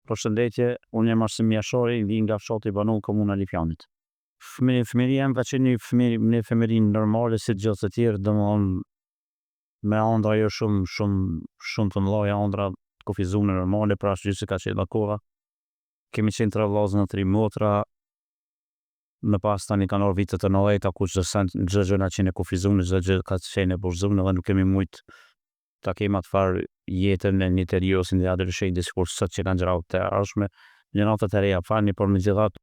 Përshëndetje, unë jam Arsim Jashori, vi nga fshati Banul, komuna Lipjanit. Fëmiria jam ka qenë një fëmijë normale si të gjithë të tjerë, domethënë me ëndra jo shumë të mëdha, ëndra të kufizuara normale, pra arsye se ka qenë akova. Kemi qenë 3 vllazë në 3 motra. Më pas tani kanë orë vitet e 90-ta ku çdo gjë na qenë kufizuar, çdo gjë ka qenë e burzuar dhe nuk kemi mujt ta kemi atë farë jetën e një seriosin dhe adolescentis kur sot që kanë gjërat të ardhshme, gjenerat e reja fani, por megjithatë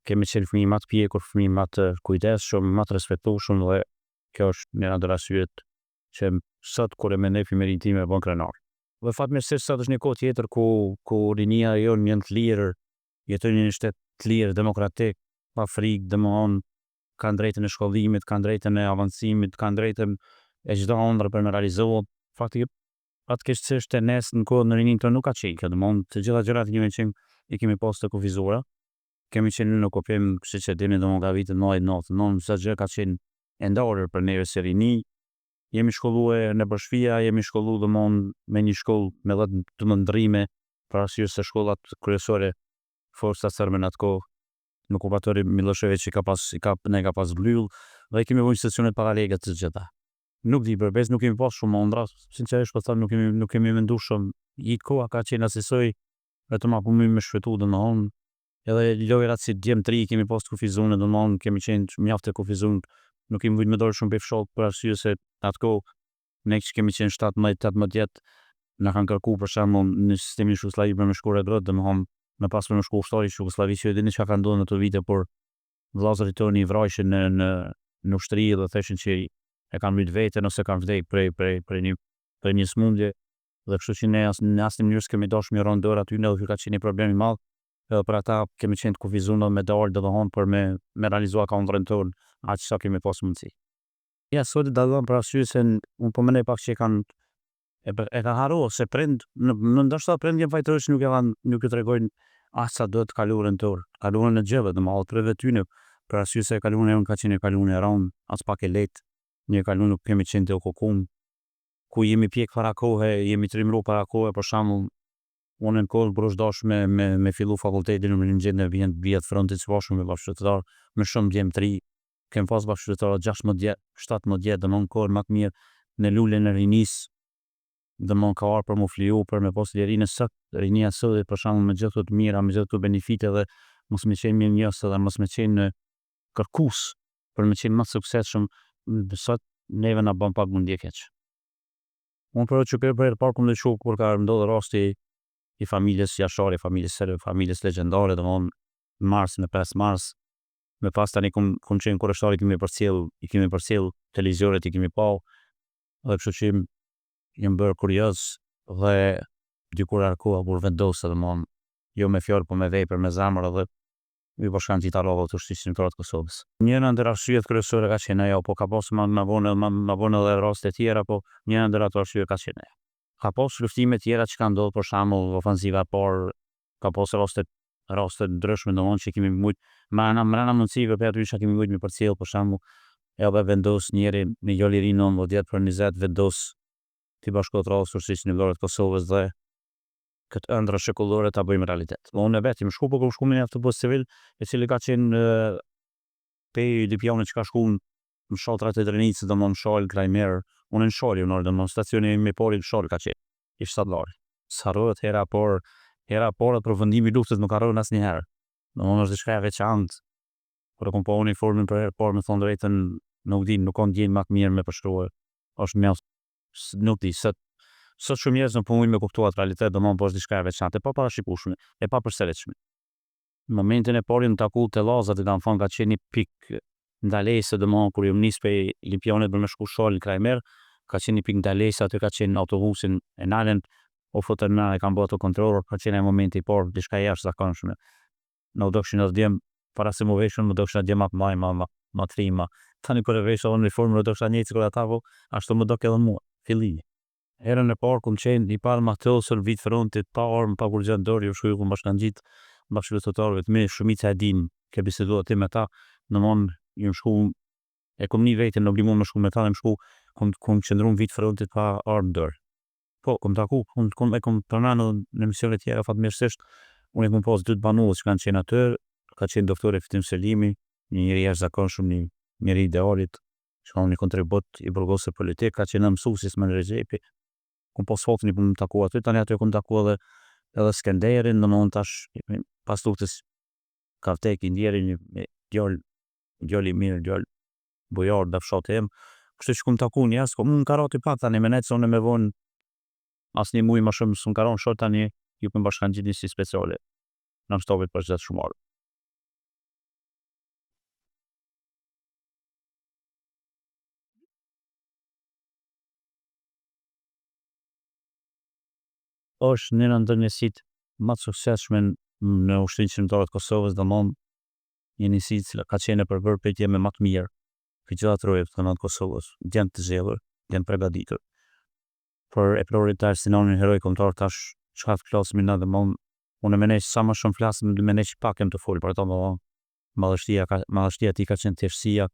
kemi qenë fëmijë më të pjekur, fëmijë më të kujdesshëm, më të respektueshëm dhe kjo është një ndër arsyet që sot kur e mendoj fëmijërinë time e bën krenar. Dhe fatmirësisht sot është një kohë tjetër ku rinia jonë janë të lirë, jetojnë në një shtet të lirë, demokratik, pa frikë, domethënë kanë drejtën e shkollimit, kanë drejtën e avancimit, kanë drejtën e çdo ëndre për me realizohet. Fatkeqësisht e nesër në kohën në rinin tonë nuk ka qenë kjo, domethënë të gjitha gjërat i kemi pas të kufizuara. Kemi qenë në okupim, siç e dini, domethënë nga vitet 90, çdo gjë ka qenë e ndarë për neve si rini. Jemi shkolluar në shtëpia, jemi shkolluar domethënë me një shkollë me 10 të ndrrime, për arsye se shkollat kryesore forca serbe në atë kohë në okupatori Milošević ka pas mbyll dhe kemi vënë stacionet paralele të gjitha. Nuk di përbes, nuk kemi pas shumë ëndra, sinqerisht po them nuk kemi menduar shumë. Koha ka qenë asaj vetëm apo më shpëtu domethënë. Edhe lojrat si djemtri kemi pas të kufizuar, domethënë kemi qenë mjaft të kufizuar. Nuk kemi vujt me dorë shumë për fshat për arsye se atë kohë ne që kemi qenë 17-18 vjet na kanë kërkuar për shembull në sistemin Jugosllavi për me shkuar grot, domethënë me pas për me shku ushtari i Jugoslavisë, që dini çka ka ndodhur në ato vite, por vllazërit tonë i vrajshin në ushtri dhe theshin që e kanë mbyt veten ose kanë vdekur prej një smundje, dhe kështu që ne në asnjë mënyrë s'kemi dashur me rënë dorë aty, edhe ka qenë një problem i madh. Edhe për ata kemi qenë të kufizuar me dalë domethënë për me realizuar këndrën tonë aq sa kemi pas mundësi. Ja, sot dallon për arsye se unë po mendoj pak që e ka harruar se prind, ndoshta prind janë fajtorësh nuk e tregojnë as sa do të kaluarën tërë. Kaluarën në gjeve, domethënë preve tyne, për arsye se kaluara jonë ka qenë kaluar e rënd, as pak e lehtë. Një kaluar nuk kemi qenë të okupuar, ku jemi pjek para kohe, jemi trimëruar para kohe, për shembull, unë në kohë kur është dash me fillu fakultetin në mëngjes në vjet frontit të bashkë me bashkëtar, me shumë djemtri, kem pas bashkëtar 16 vjet, 17 vjet, domethënë kohë më të mirë në lulën e rinis, domethënë ka ardhur për mu fliu, për me pas lirinë sot, rinia sot për shembull me gjithë të mira, me gjithë të benefite dhe mos më qenë mirënjohës dhe mos më qenë kërkues për me qenë më suksesshëm, sot neve na bën pak mundje keq. Unë për parë kum lëshu kur ka ndodhur rasti i familjes Jashari, familjes serbe, familjes legjendare, domethënë Mars në 5 Mars. Me pas tani kum qenë kurështari i kemi përcjell televizionet i kemi pa, dhe kështu që jam bërë kurioz dhe dikur arkoha kur vendosa domethënë jo me fjalë po me vepër, me zemër dhe i bashkan gjitha rrogët të shqiptarët Kosovës. Njëra ndër arsyet kryesore ka qenë ajo, po ka pasur më vonë edhe raste tjera, po njëra ndër ato arsye ka qenë ajo. Ka pasur luftime tjera që kanë ndodhur, për shembull ofensiva e parë, ka pasur raste ndryshme domethënë që kemi mujt mbrana mundësive për aty kemi mujt me përcjell, për shembull edhe vendos njëri me Jolirin 19 vjet për 20 vendos ti bashkohet rrosur siç në vllorët Kosovës dhe këtë ëndra shekullore ta bëjmë realitet. Unë vetë më shku me një autobus civil i cili ka qenë pe Lipjanit që ka shku në shatrat e Drenicës, domethënë Shal, Krajmer, unë në Shal, domethënë stacioni më i parë në Shal ka qenë, i shtatëllar. S'harrohet hera por aprofundimi i luftës nuk harron asnjëherë. Domethënë është diçka e veçantë. Kur kom pa uniformën për herë parë, më thon drejtën, nuk ka ndjenjë më të mirë me përshkruar. Është mjaft, nuk di, sot shumë njerëz nuk po mundin me kuptuar atë realitet, domethënë po është diçka e veçantë, e parashikueshme, e papërsëritshme. Në momentin e parë në taku të Llazat, i kanë thonë ka qenë një pikë ndalese, domethënë kur jam nis pe Lipjanit për me shku Shal në Krajmer, ka qenë një pikë ndalese, aty ka qenë autobusin e nalën o fotën na e kanë bërë ato kontroll, ka qenë momenti i parë diçka e jashtëzakonshme. Në dokshin e djem para se më veshën, më dokshin e djem ma trima. Tani kur e vesha uniformën, më doksha njëjtë sikur ata, po ashtu më dok edhe mua, fillimi. Herën e parë kum qenë i parë mahtosur vit frontit, pa armë, pa kur gjë në dorë, ju shkoj ku bashkangjit, bashkëtorëve të mi, shumica e din, ke biseduar ti me ta, domethënë ju shku e kum një vetën obliguar më shku me ta, më shku kum qëndruar vit frontit pa armë në dorë. Po, kom taku, kom përmenu në emisione tjera fatmirësisht, unë e kom pas 2 banues që kanë qenë aty, ka qenë doktori Fitim Selimi, një njeri jashtëzakonshëm, një njeri idealit, që ka një kontribut i burgosur politik, ka qenë mësues Ismail Rexhepi. Kom pas fatin i kom taku aty, tani aty kom taku edhe Skenderin, domethënë tash pas luftës ka vdek i ndjeri një djalë i mirë, djalë bujar da fshatit tim. Kështu që kom taku njerëz, më ka rati pak tani me nejtë se unë me vonë asnjë muj më shumë s'm ka rënë short tani ju me bashkangjitin si speciale në shtabit për qytet shumar. Është njëra ndër njësitë më të suksesshme në ushtrinë qendrore të Kosovës, domthonë një njësi që ka qenë për bërë prej me më të mirë për gjitha trojët të Kosovës, djenë të zgjedhur, djenë përgatitur. Për e prioritar Sinonin heroj kombëtar tash çka të flasim na domthonë unë mendoj sa më shumë flasim mendoj pak kem të fol për ato domthonë madhështia e tij ka qenë thjeshtësia,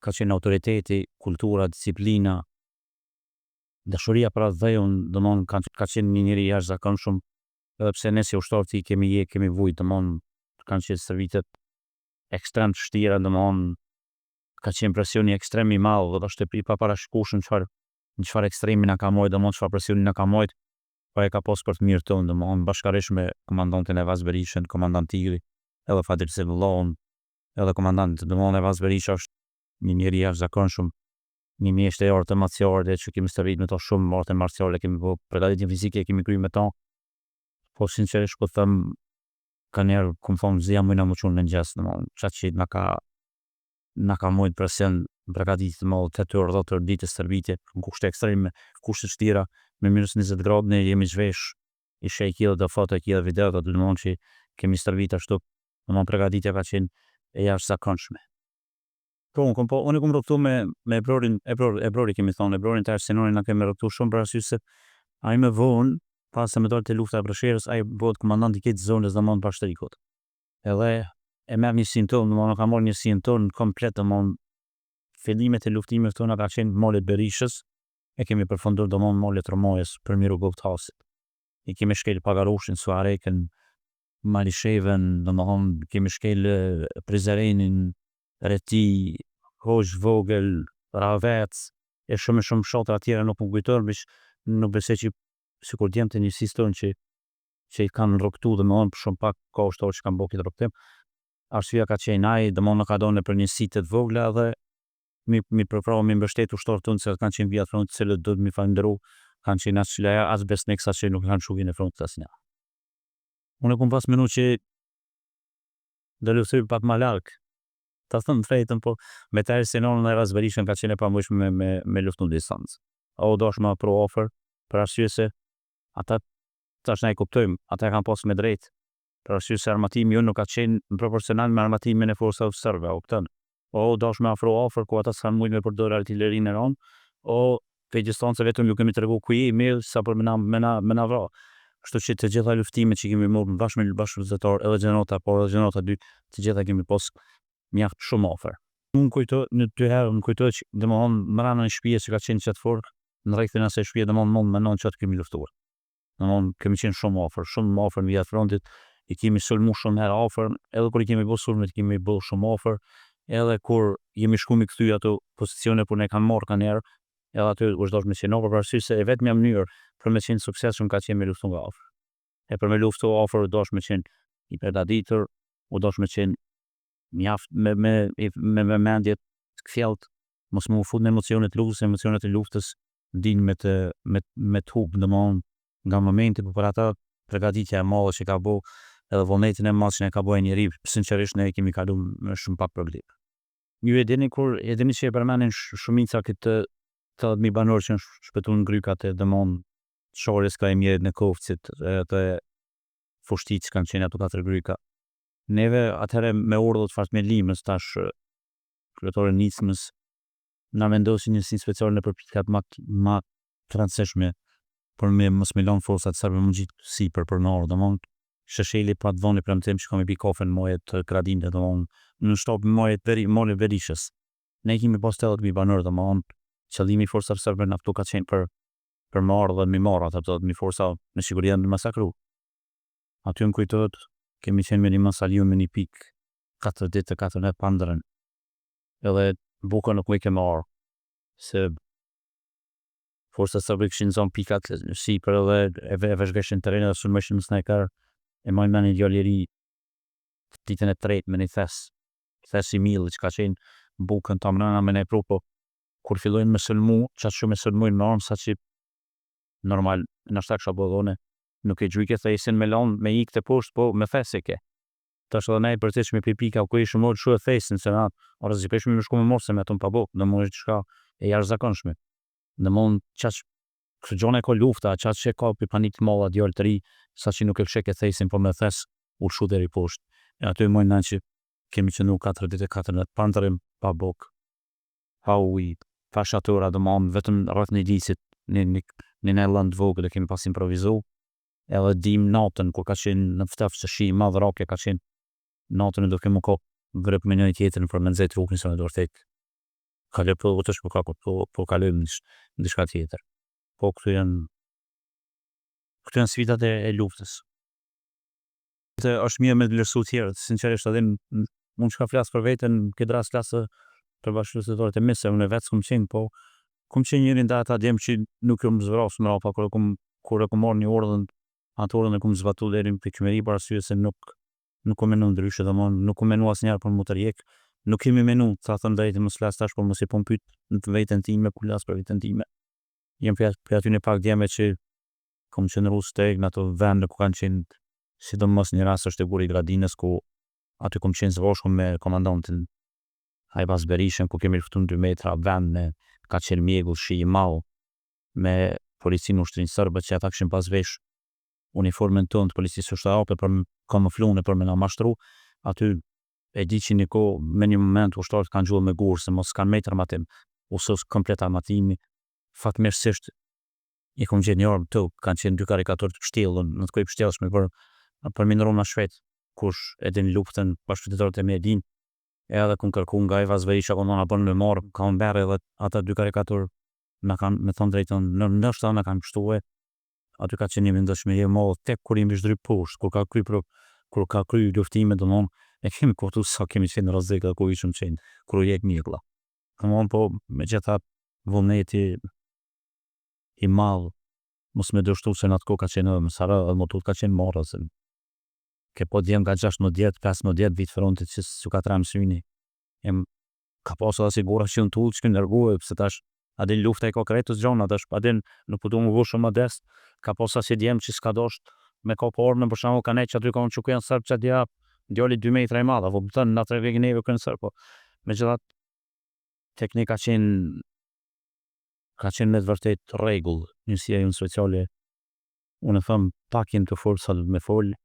ka qenë autoriteti, kultura, disiplina, dashuria për atë dhejun, domthonë ka qenë një njeri jashtëzakonshëm, edhe pse ne si ushtarë kemi vujt, domthonë kanë qenë stërvitet ekstrem të vështira, domthonë ka qenë presioni ekstrem i madh dhe është i paparashikueshëm në çfarë ekstremi na ka marrë, domthonë çfarë presioni na ka marrë, po e ka pas për të mirë tonë, domthonë bashkërisht me komandantin Evaz Berishën, komandant Tigri, edhe Fadil Sevullahun, edhe komandant domthonë Evaz Berisha është një njeri jashtëzakonshëm, një mjeshtër i artë marciale që kemi stërvit me to shumë artë marciale, kemi po përgatitje fizike kemi kryer me to, po sinqerisht po them ka njerë kom thonë zia mëjna më qunë në ngjes, domthonë çat që na ka mujt presion përgatitë më 8 orë 10 orë ditë stërvitje në kushte ekstreme, kushte vështira, me -20 gradë ne jemi zhvesh i shej kilo do foto kilo video do domthonë që kemi stërvit ashtu, domthonë përgatitja ka qenë e jashtëzakonshme. Po, unë kom rrugtu me Ebrori kemi thonë, Ebrorin të Arsenonin na kemi rrugtu shumë për arsye se ai më vonë, pas se më dolti lufta e Brësherës, ai bëhet komandant i këtë zonës domthonë Pashtrikut. Edhe e merr njësinë tonë, domthonë ka marrë njësinë tonë komplet, domthonë fillimet e luftimeve tona ka qenë malet Berishës, e kemi përfunduar domthonë malet Romajës për miru Govthasit. I kemi shkel Pagarushin, Suarekën, Malishevën, domthonë kemi shkel Prizerenin, Reti, Hoxh Vogël, Ravec, e shumë fshatra tjera nuk më kujtojnë, nuk besoj që sikur djemt e njësisë tonë që i kanë rrugtu domthonë për shumë pak ka ushtarë që kanë bërë këtë rrugtim. Arsyeja ka qenë ai domthonë nuk ka dhënë për njësitë të vogla dhe mi përprava mi mbështet ushtarët tonë se kanë qenë vija frontit, cilët do të mi falënderu, kanë qenë as besnik sa që nuk kanë shugin e frontit asnjë. Unë kom pas menu që do luftoj pak më larg. Ta thënë drejtën, po me të Arsenonin e Evaz Berishën ka qenë e pamundshme me luftu në distancë. O dash më pro offer për arsye se ata tash ne e kuptojmë, ata e kanë pas me drejt. Për arsye se armatimi jonë nuk ka qenë në proporcional me armatimin e forcave serbe, o kupton. O dash më afro offer ku ata s'kan mujt me përdor artillerinë e ron, o pe distancë vetëm ju kemi tregu ku jemi sa për me na vra. Kështu që të gjitha luftimet që kemi marrë bashkë me bashkëzyrtar, edhe gjenota, po edhe gjenota 2, të gjitha kemi pas mjaft shumë ofër. Unë kujtoj në 2 herë, më kujtoj që domthonë mbrana në shtëpi që ka qenë çat fort, në rrethin asaj shtëpie domthonë më non çat kemi luftuar. Domthonë kemi qenë shumë ofër në vija frontit, i kemi sulmu shumë herë ofër, edhe kur i kemi bërë sulmet kemi bërë shumë ofër, edhe kur jemi shku mi kthy ato pozicione kur ne kanë marrë kanë herë, edhe aty u zhdosh me qenë ofër për arsye se e vetmja mënyrë për me qenë suksesshëm ka qenë me luftu nga afër. E për me luftu afër u dosh me qenë i përgatitur, u dosh me qenë mjaft me mendje të kthjellët, mos më u fut në emocionet e luftës din me të hub domthonë nga momenti për ata përgatitja e madhe që ka bëu edhe vullnetin e madh që ne ka bëu njeriu, sinqerisht ne kemi kaluar me shumë pak problem. Ju e dini që e përmendin shumica këtë 80.000 banorë që shpëtuan në grykat e domthonë Shorës ka e mjerit në Kovcit, të fushtit që kanë qenë ato 4 gryka. Neve atëherë me urdhët Fatmirlimës tash kryetorën Nismës na vendosin njësinë speciale në përpjekjet më të rëndësishme për me mos me lënë forcat serbe më gjithë sipër për nord, domthonë Shesheli pa të vënë premtim që kam i pikofën mojet të Kradimit domthonë në shtop mojet Berishës. Ne kemi pas 80.000 banorë domthonë qëllimi i forcave serbe na këtu ka qenë për për marrë dhe mi marrë ata të mi forsa me siguri janë masakru. Aty më kujtohet kemi qenë me një masaliu me një pikë 4 ditë 4 net pandrën. Edhe buka nuk më i ke marrë se forsa sa bëj kishin zonë pikat sipër edhe e vëzhgeshin terren edhe sulmoshin në snajper. E mojnë me një djalë i ri ditën e tretë me një thes i milli që ka qenë bukën ta mrena me ne pru, po kur fillojnë me sulmu, qatë shumë e sulmojnë me armë sa që normal nashta kisha bollone, nuk e gjujke thesin me lanë me ikë të poshtë, po me thes e ke. Tash edhe ne i përceqmi për pika ku ishë morë shu e thesin se na rrezikojshmi me shku me morë se me atë pa bukë, në mund diçka e jashtëzakonshme. Në mund qaç kështë gjone ka lufta, qaç që ka për panik të malla djallë të ri, sa që nuk e këshek e thesin, po me thes u shu deri poshtë. E aty mojnë në që kemi qënu 4 ditë 4 net pandrëm pa bukë. Pa ujë, pa shatora dhe mamë, vetëm rreth një disit, një land vogël e kemi pas improvizu, edhe dim natën, kur ka qenë në ftef që shi madhë rake ka qenë, natën e do kemu ko vrëp me njëri tjetrin për me nxejt rrugën se me do rëtek. Kalë po të shpëka, po kalëm në diçka tjetër. Po këtu janë sfidat e luftës. Është mirë me vlerësu tjerët, sinqerisht edhe mund që ka flasë për vetën, këtë rast flasë për bashkëpunëtorët e mi, se unë e vetë s'kum qenë, po kum qenë njëri nda ata djemë që nuk jom zvrasë më rapa, kur e kum marrë një ordën, atë ordën e kum zbatu deri në pikëmeri, për arsye se nuk kum menu ndryshe, dhe nuk kum menu asnjëherë për mu të rjek, nuk kemi menu, ta thënë drejtë mos flas tash, por mos i pun pyet në veten time, ku las për veten time. Jem për aty në pak djeme që kom qenë steg në ato vende ku kanë qenë, sidomos një rast është e buri Gradinës, ku aty kom qenë zvoshkum me komandantin Hajbas Berishën, ku kemi luftuar 2 metra vend me ka qenë mjegull shi i madh me policinë ushtrin sërbë që ata kishin pas vesh uniformën tonë të policisë ushtarake për kamufluar për me na mashtru. Aty e di që një kohë me një moment ushtarët kanë gjullë me gurë se mos kanë metër matim ose komplet armatimi. Fatmirësisht i kom gjetë një armë të kanë qenë 2 karikaturë të pështjellën në të kojë pështjellshme për minëru na shvet kush e din luftën bashkëpunëtorët e mi e din. Edhe kum kërku nga Hajbas Berisha po na bën me marr, kanë bërë edhe ata 2 karikaturë na kanë, me thënë drejtën, ndoshta na kanë pështuar. Aty ka qenë një vendosmëri e madhe tek kur jemi zhdry poshtë, kur ka kry luftime, domthon e kemi kuptuar sa kemi qenë rrezik dhe ku ishim qenë, kur u jek mirëlla. Domthon po megjithatë vullneti i madh mos me dështu se në atë kohë ka qenë edhe mësara edhe motut ka qenë marrë se ke po djem ka 16, 15 vit frontit që su ka tram syni. Ka pasu edhe sigura që në tullë që kënë nërguë, pëse tash adin lufta i konkretës gjona, tash adin nuk pëtu më vushë më modest, ka pasu asi djem që s'ka dosht me ka po ormë, për shamu ka ne që aty ka unë që ku janë sërbë që adja djali 2 metra i madha, po pëtën në 3 vegi neve kënë sërbë, po me gjithat teknika ka qenë me të vërtet regull, njësia ju në speciale, unë e thëmë pakin të forë sa me folë,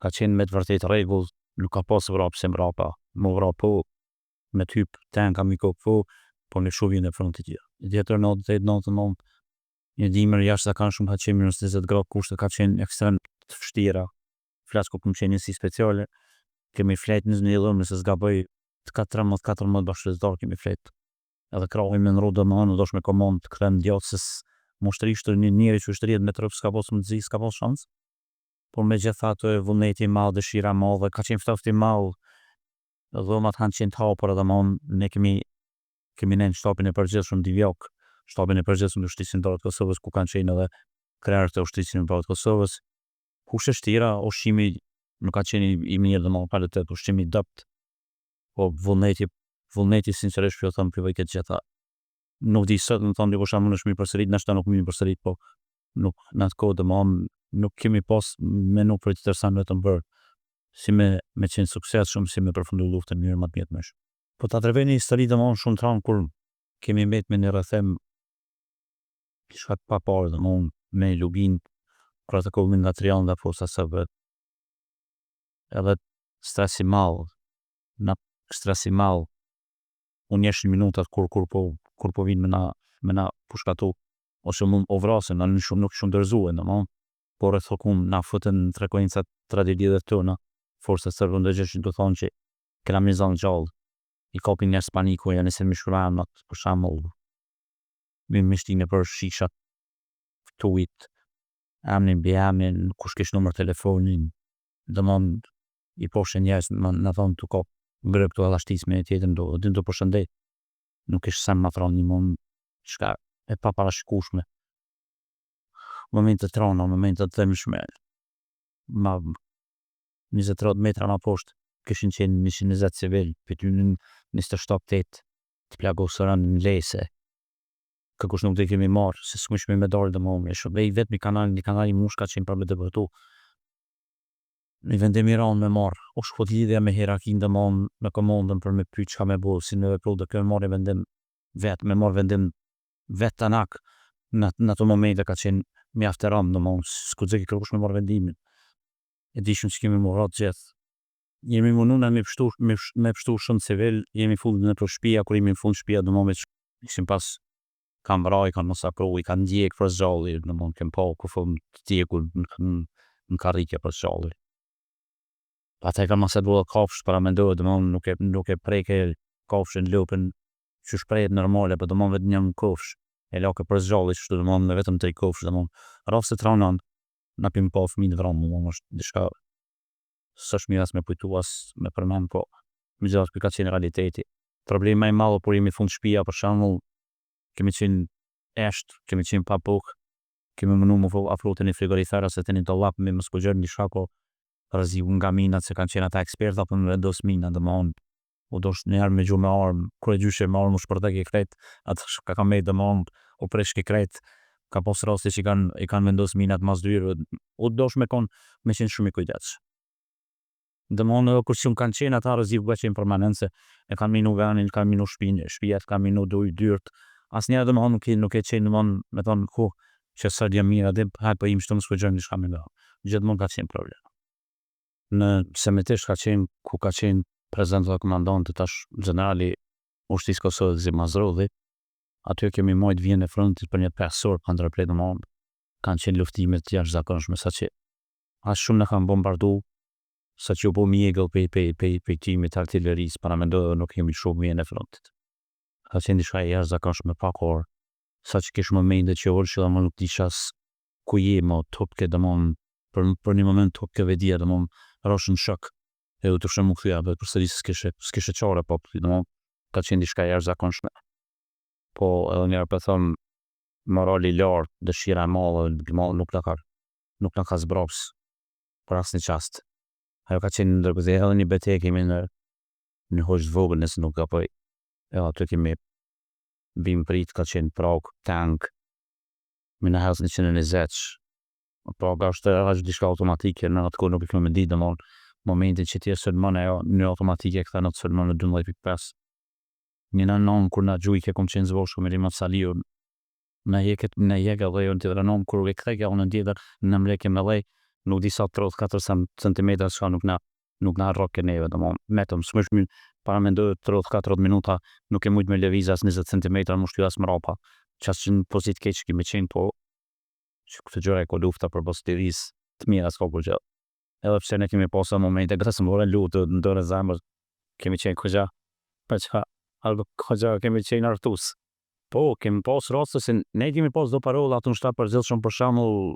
ka qenë me të vërtet regull, nuk ka pasë vrapë se mrapa, më vrapë po, me typ ten kam i kokë po, po me shuvjen e frontit tjera. Djetër 98-99, një dimër jashtë ka shumë ka qenë minus 20 gradë kushte ka qenë ekstrem të fështira, flasë ku këmë qenë njësi speciale, kemi fletë në një dhëmë nëse s'ga bëj të 14 bashkëpunëtor kemi fletë. Edhe krahi me nru domethënë dosh me komand të krem djatësës mushtrishtë një njeri që është 30 metrë s'ka pas mundësi, s'ka pas shans. Por megjithatë vullneti i madh, dëshira e madhe, ka qenë ftoftë i madh. Dhomat kanë qenë të hapura domethënë ne kemi në shtabin e përgjithshëm Divjak, shtabin e përgjithshëm të Ushtrisë Ndërkombëtare të Kosovës ku kanë qenë edhe krerët e Ushtrisë Ndërkombëtare të Kosovës. Kushte shtira, ushqimi nuk ka qenë i mirë domethënë kvalitet, ushqimi i dopt. Po vullneti sinqerisht ju them për këtë gjëta. Nuk di sot, më thonë di po shamu në shmi përsërit, nashta nuk më përsërit, po nuk në atë kohë domethënë nuk kemi pas menu për të tërsan vetëm bërë si me qenë sukses shumë, si me përfundu luftën mirë më të mjetë mesh. Po të atërveni histori domethënë shumë tranë kur kemi met me një rrethem shkat pa parë domethënë me Lubin, protokollin nga Trian dhe forca SB. Edhe stres i madh, unë jeshin minutat kur po vinë me na pushkatu ose mund o vrasin, në shumë nuk shumë dërzuën, por e thokun na futën në frekuencat tradilidhe tona, forse sërbën dhe gjëshin të thonë që këna mizan gjallë, i kapin njerës paniku, janë isin mishkuranat, për shamull, me mishtine për shishat, tujt, emnin mbi emnin, kush kish numër telefonin, domon i poshe njerëz në thonë tu ko ngrëp tu edhe shtis me tjetrin do përshëndet. Nuk ish sen ma thron një mund çka e pa parashikueshme. Momente trona, momente të themshme. Ma 20-30 metra ma poshtë kishin qenë 120 civil, për ty në 27-8 të plagosëran në lese. Kërkush nuk dhe kemi marrë, se s'kush me medalë dhe më umë, e i vetë një kanal i mushka që im për me dëbërtu. Një vendim i ranë me marrë, o shkot lidhja me hierarkin dhe mon me komandën për me pyç ka me bo, si me vepru dhe kjo me marrë vendim vetë, me marrë vendim vetë të nak, në ato momente ka qenë mjaftë e ramë dhe mon, s'ku dzeki kërkush me marrë vendimin. E dishëm që kemi marrë gjithë. Jemi mununa me pështu shumë civil, jemi fund në për shpia, kur jemi fund shpia dhe mon me që ishim pas kam vraj, kam masakru, i kanë ndjek për zxalli, dhe mon kem pa ku fëm të tjeku në karrike për zxalli. Ata e ka masa duhe kafsh para me ndohet, nuk e preke kafshin lupin që shprejt normale, për dëmon vetë njëm kafsh, e lake për zxalli që dëmon me vetëm të i kafsh, dëmon rafë se tranan, na pim pa fëmi në vramë, dëmon është dishka së është miras me pujtu as me përmen, po më gjithat për ka qenë realiteti. Problema i malë, por jemi fund shpia, për shamull, kemi qenë eshtë, kemi qenë pa puk, kemi mënu më afru të një frigorifera, se të një të lapë me më skugjerë një shako, rëziu nga minat se kanë qenë ata eksperta për në vendos minat dhe mon u doshtë njerë me gju me armë kërë gjyshe me armë u shpërtek i kret atë ka ka me dhe mon u preshk i kret ka pos rasti që i kanë vendos minat mas dyrë u doshtë me qenë shumë i kujdesh dhe mon edhe kur që më kanë qenë ata rëziu nga qenë permanent se e kanë minu venin, kanë minu shpijet, kanë minu dyrt as njerë dhe mon nuk e qenë mon me thonë ku që së dja mira dhe hajtë për im shtu më s'pëgjën një shka me nga gjithë mon ka qenë problem. Në semetisht ka qenë ku ka qenë prezent dhe komandant të tash generali ushtis Kosovës zi Mazrodhi aty kemi majt vjen e frontit për një 5 orë për ndërprej dhe mon kanë qenë luftimet jashtë zakonshme sa që as shumë në kanë bombardu sa që u bo mjegëll pe timit artilleris para me ndodhe nuk kemi shumë vjen e frontit ka qenë dishka e jashtë zakonshme pak orë sa që kish momente që orë që dhe më nuk dishas ku jemi o topke dhe mon për një moment topke vedia dhe mon roshën shok e u të shumë më këthuja për sëri s'kishe qare po ka qenë dishka e jashtë zakonshme po edhe njerë për thëmë morali lartë, dëshira e malë nuk në ka zbrops për asë një qast ajo ka qenë ndërgëzje edhe një bete kemi në hoqë vogën nëse nuk ka pëj edhe aty kemi bim prit ka qenë Prag, tank mina helës 120 Praga është dishka automatike në atë kohë nuk i këmë me ditë dhe mon momentin që tjerë sëllmon e një automatike këta në të sëllmon në 12.5 një në nënë kur në gjujke kom qenë zvoshku me rimat saliju në jeke dhe jo në tjetër nënë kur e këtheke o në tjetër në mleke me lej nuk disa 34 cm që nuk na roke neve dhe mon metëm së mëshmi para me ndojë 34 minuta nuk e mujtë me levizas 20 cm më shtu as më rapa qasë që në pozit keq kime qenë po që këtë gjëra e ko lufta për pozitivis të mira s'ka kur gjë edhe pse ne kemi pasur momente gratë më vore lutë në dorë zemër kemi qenë këgja për që algo këgja kemi qenë artus po kemi pas raste se ne kemi pas do parola atë në shtatë për zilë shumë për shamull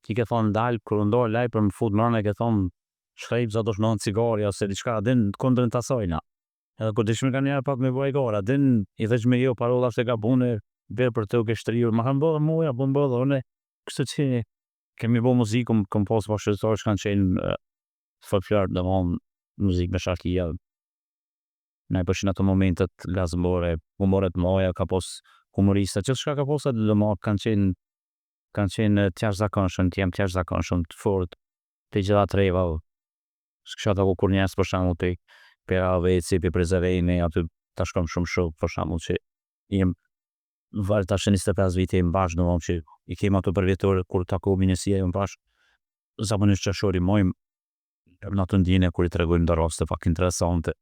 ki ke thonë ndalë kërë ndojë laj për më fut mërën e ke thonë shkrejp za do shnohën cigari ose diçka din kondrën të asajna edhe kur dishme ka njerë pak me boj gara din i dheq me jo parola se ka bune bërë për të u ke shtriju ma kanë bërë muja po më bërë une kështu që kemi bo muzikë kom pas bashkëtar që kanë qenë folklor dhe mon muzikë me shakia na i përshin ato momentet gazëmbore humoret maja ka pos humorista që shka ka posat dhe ma kanë qenë tjash zakonshëm të jem tjash zakonshëm të fort të gjitha të rejva s'kisha të kur njës për shamu të për aveci, për prezerejni aty ta shkom shumë shumë për shamu që jem varë ta 25 vite jem bashkë në më që i kem ato për vjetore kur takomi njësia jem bashkë zamonisht qashori mojmë në atë ndjene kur i tregojmë da raste pak interesante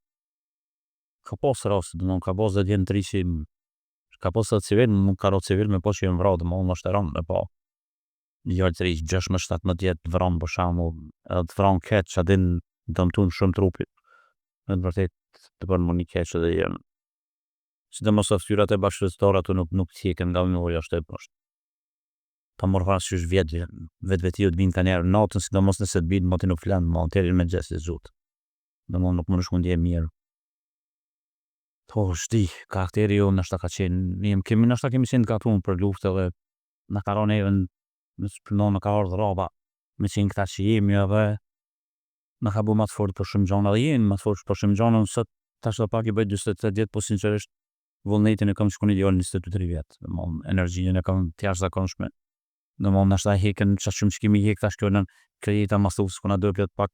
ka pas raste dhe ka pas dhe djenë tri që ka pas dhe civil nuk ka ro civil me po që jem vrau dhe më unë është e rëmë me po njërë 3, 6, 17 jetë vranë për shamu edhe të vranë ketë që adin dëmtun shumë trupit në të vërtet të përnë më një keqë dhe jenë që dhe mos aftyrat e bashkëtore ato nuk tjekën nga më është e poshtë pa morë parasysh vetë të binë ka njerë natën, sidomos nëse të binë moti nuk flanë, ma në me gjesë e zhutë. Domon nuk më nëshku ndje mirë. Po, shti, karakteri jo nështë ka qenë, nështë kemi qenë të gatunë për luftë edhe në ka ronë even, në ka ardhë raba, me qenë këta që jemi edhe në ka bu matë fort për shumë gjonë, edhe jenë matë fort për shumë gjonë, nësët tash dhe pak i bëjt 28 vjetë, po sinqerisht vullnetin e kam shku një djallë 23 vjetë, domon energjinën e kam t'jash zakonshme, domon nështë da heken që shumë që kemi hek tash kjo në krejeta mastus, ku na do këtë pak,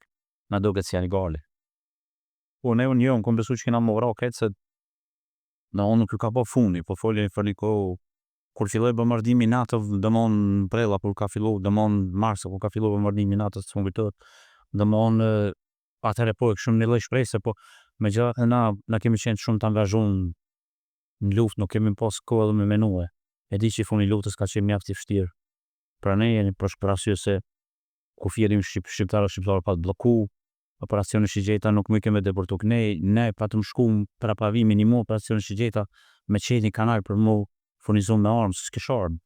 na do këtë si janë gali. Po, ne unë jo, në kom besu që kena më vra këtë, se në unë nuk ju ka po funi, po folje një fërliko, kur filloj bombardimi NATO, domon prella, kur ka fillu, domon marsa, kur ka fillu bombardimi NATO, së më kujtët, domon atëre po e këshëm një lej shprejse, po me gjatë na kemi qenë shumë të angazhun në luft, nuk kemi pas kohë edhe me menue. E di që i funi luftës ka qenë mjaft i vështirë. Pra ne jeni për arsye se kufirim shqiptarë pa të bloku, operacioni Shigjeta nuk më keme deportu ne pa të më shku për apavimi një mu operacioni Shigjeta me qeni kanal për mu furnizun me armë, s'ke sharmë.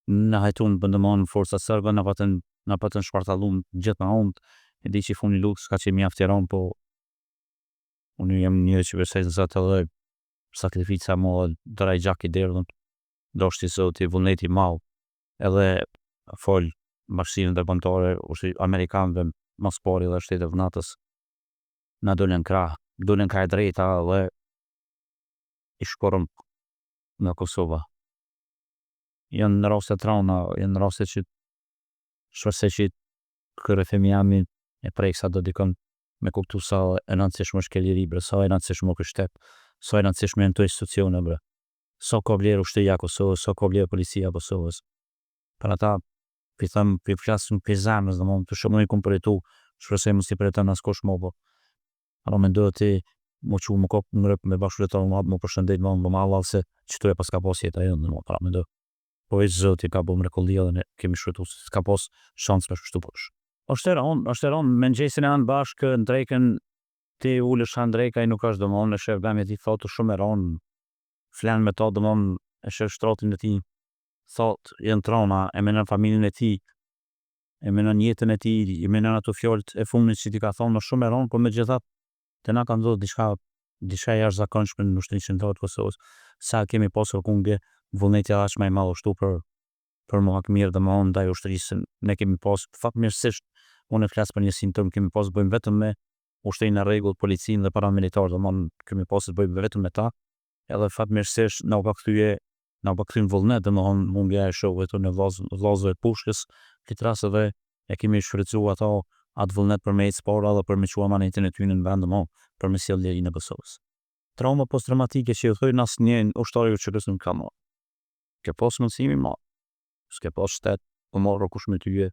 Në hajtun bëndëmonë forca sërbe, në patën shpartalun gjithë në ondë, e di që i funi luftës ka qenë mjaft i ranë, po unë jem njëri që besej në zatë edhe sakrifica mo dëraj gjak i derdhën, do shti zoti vullneti mau, edhe fol bashkësinë ndërkombëtare, Amerikanëve mas pari dhe shtetet e NATO-s na dolen krah e drejta dhe i shkorëm në Kosova. Janë në raste trauna, janë në raste që shpresoj që kërë themi jami e prej sa do dikon me kuptu sa e nëndësishme është ke liri, bre, sa e nëndësishme është shtet, sa e nëndësishme në të institucione, bre, sa ka vlerë ushtria Kosovës, sa ka vlerë policia Kosovës. Për ata, për flasën për zemës, dhe mund të shumë në i kumë për e tu, shpresoj më si për e të nëskosh më, po. Aro me ndojë ti, më që më kopë në rëpë me bashkëretarë më përshëndet më Allah, se që tu e pas ka pos jetë a jënë, aro me ndojë. Po e zëti ka bo më rekollia dhe ne kemi shretu, se ka pos shansë me shështu përsh. është e ronë, me ngjesin e anë bashkë, në drejken, ti ullësh anë drejka i nuk është dëmonë, e shef gëmje ti thotë shumë e ronë, flenë me ta dëmonë, e shef shtratin e ti, thotë, jenë trauma, e menon familjen e ti, e menon jetën e ti, e menon ato fjallët e fundit që ti ka thonë, më shumë e ronë, por me gjithat, të na ka ndodhë diçka jashtë zakonshme në ushtrinë qendrore të Kosovës, sa kemi pasur kundje vullneti aq më i madh ashtu për më hak mirë dhe më onë ndaj ushtrisë, ne kemi pas fatmirësisht, unë e flas për një simptom, kemi pas bëjmë vetëm me ushtrinë e rregullt, policinë dhe paramilitar, domthonë kemi pas bëjmë vetëm me ta, edhe fatmirësisht na u kthyen vullnet, domthonë humbja e shokëve tonë vllazëve të pushkës, këtë rast edhe e kemi shfrytzuar atë vullnet për me ecë para dhe për me qua manetin e tyre në vend, domthonë për me sjell lirinë e Kosovës. Trauma post-traumatike që ju thojnë asnjë ushtari që kësë nuk ka marrë. Ke pas mundësimi marrë, s'ke pas shtet, po marrë kush me tyje,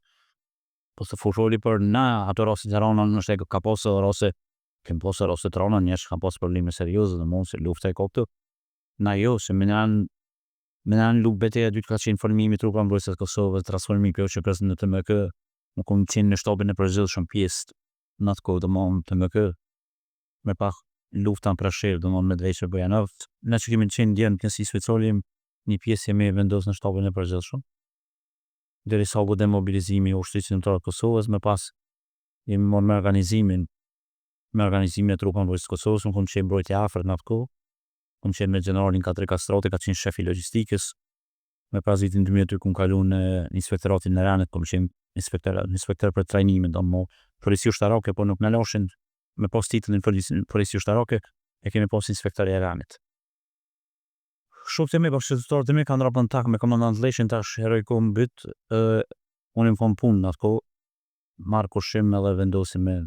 po se fusholi për na ato raste të rana nështë e ka pas edhe raste, kem pas edhe raste të rana, njerëz ka pas probleme serioze dhe mund se lufta e koptë, na jo, se me në luftë betejë e dytë ka qenë formimi i trupa mbrojtëse të Kosovës, transformimi kjo që presën në TMK, më kom qenë në shtabin e përgjithshëm pjesë në atë kohë domthonë TMK, me pak lufta në Prashevë, domthonë me Medveçë Bojanov, ne që kemi qenë djenë në kësi Svecolim, një pjesë jemi vendosur në shtabin e përgjithshëm, derisa u demobilizimi i ushtrisë qendrore të Kosovës, më pas jemi marrë me organizimin e trupave mbrojtëse të Kosovës, unë kom qenë mbrojtje afër në atë kohë, kom qenë me generalin Katri Kastrati, ka qenë shefi logjistikës, me pas vitin 2002 kom kalu në inspektoratin në Ranet, kom qenë inspektor për trajnimin, domthonë polici ushtarake, po nuk na lashin me pas titullin polici ushtarake, e kemi pas inspektori e Ranit. Shokët e mi, bashkëtorët e mi kanë rapën tak me komandant Leshin, tash herojko mbyt, unë im kom punë në atë kohë, marrë kushim edhe vendosim me